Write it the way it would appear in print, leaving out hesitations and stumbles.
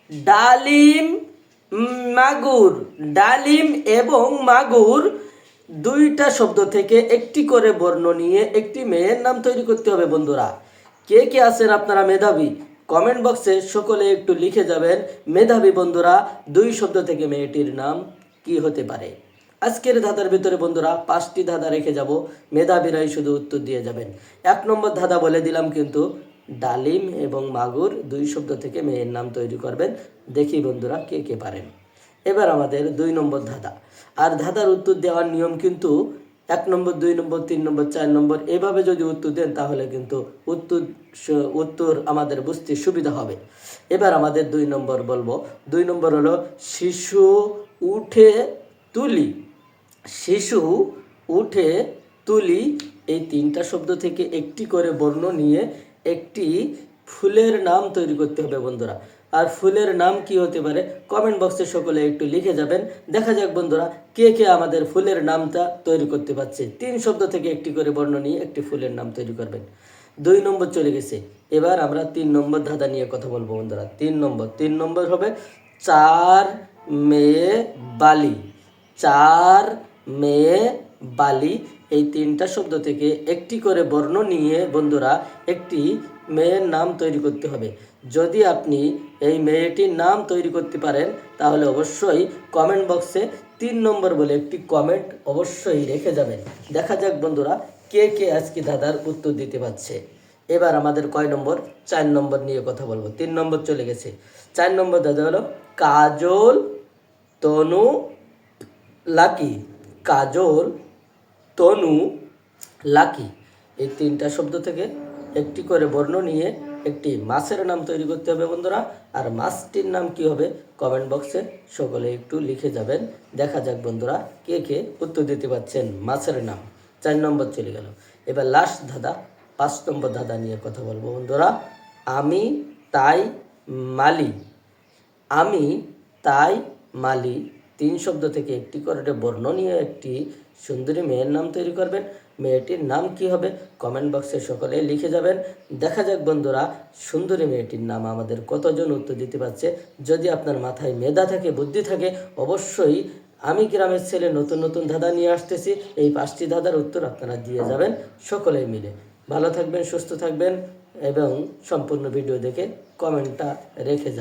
ডালিম মাগুর। ডালিম এবং মাগুর দুইটা শব্দ থেকে একটি করে বর্ণ নিয়ে একটি মেয়ের নাম তৈরি করতে হবে বন্ধুরা। কে কে আছেন আপনারা মেধাবী? কমেন্ট বক্সে সকলে একটু লিখে যাবেন মেধাবী বন্ধুরা, দুই শব্দ থেকে মেয়েটির নাম কি হতে পারে। আজকের ধাঁধার ভিতরে বন্ধুরা 5টি ধাঁধা রেখে যাব, মেধাবীরাই শুধু উত্তর দিয়ে যাবেন। 1 নম্বর ধাঁধা বলে দিলাম কিন্তু, ডালিম এবং মাগুর দুই শব্দ থেকে মেয়ের নাম তৈরি করবেন। দেখি বন্ধুরা কে কে পারেন। এবার আমাদের 2 নম্বর ধাঁধা। আর ধাঁধার উত্তর দেওয়ার নিয়ম কিন্তু 1 নম্বর, 2 নম্বর, 3 নম্বর, 4 নম্বর এভাবে যদি উত্তর দেন তাহলে কিন্তু উত্তর আমাদের বুঝতে সুবিধা হবে। এবার আমাদের 2 নম্বর বলবো। 2 নম্বর হলো শিশু উঠে তুলি। শিশু উঠে তুলি এই 3টা শব্দ থেকে একটি করে বর্ণ নিয়ে একটি ফুলের নাম তৈরি করতে হবে বন্ধুরা। আর ফুলের নাম কি হতে পারে কমেন্ট বক্সে সকলে একটু লিখে যাবেন। দেখা যাক বন্ধুরা কে কে আমাদের ফুলের নামটা তৈরি করতে পারছে। 3 শব্দ থেকে একটি করে বর্ণ নিয়ে একটি ফুলের নাম তৈরি করবেন। 2 নম্বর চলে গেছে। এবার আমরা 3 নম্বর ধাঁধা নিয়ে কথা বলবো বন্ধুরা। 3 নম্বর হবে 4 মেয়ে বালি। 4 মেয়ে বালি এই 3টা শব্দ থেকে একটি করে বর্ণ নিয়ে বন্ধুরা একটি মেয়ের নাম তৈরি করতে হবে। যদি আপনি এই মেয়েটির নাম তৈরি করতে পারেন তাহলে অবশ্যই কমেন্ট বক্সে 3 নম্বর বলে একটি কমেন্ট অবশ্যই রেখে যাবেন। দেখা যাক বন্ধুরা কে কে আজকে ধাঁধার উত্তর দিতে পারছে। এবার আমাদের কয় নম্বর? 4 নম্বর নিয়ে কথা বলবো। 3 নম্বর চলে গেছে। 4 নম্বর ধাঁধা হলো কাজল, তনু, লাকি। কাজল, তনু, লাকি এই 3টা শব্দ থেকে একটি করে বর্ণ নিয়ে একটি মাছের নাম তৈরি করতে হবে বন্ধুরা। আর মাছটির নাম কি হবে কমেন্ট বক্সে সকলে একটু লিখে যাবেন। দেখা যাক বন্ধুরা কে কে উত্তর দিতে পারছেন মাছের নাম। 4 নম্বর চলে গেল। এবার লাস্ট ধাঁধা 5 নম্বর ধাঁধা নিয়ে কথা বলবো বন্ধুরা। আমি তাই মালি। আমি তাই মালি 3 শব্দ থেকে একটি করে বর্ণ নিয়ে একটি সুন্দরী মেয়ের নাম তৈরি করবেন। মেয়েটির নাম কি হবে কমেন্ট বক্সে সকলে লিখে যাবেন। দেখা যাক বন্ধুরা সুন্দরী মেয়েটির নাম আমাদের কতজন উত্তর দিতে পারছে। যদি আপনার মাথায় মেধা থাকে, বুদ্ধি থাকে, অবশ্যই আমি গ্রামের ছেলে নতুন নতুন ধাঁধা নিয়ে আসতেছি, এই 5টি ধাঁধার উত্তর আপনারা দিয়ে যাবেন সকলেই মিলে। ভালো থাকবেন, সুস্থ থাকবেন এবং সম্পূর্ণ ভিডিও দেখে কমেন্টটা রেখে যাবেন।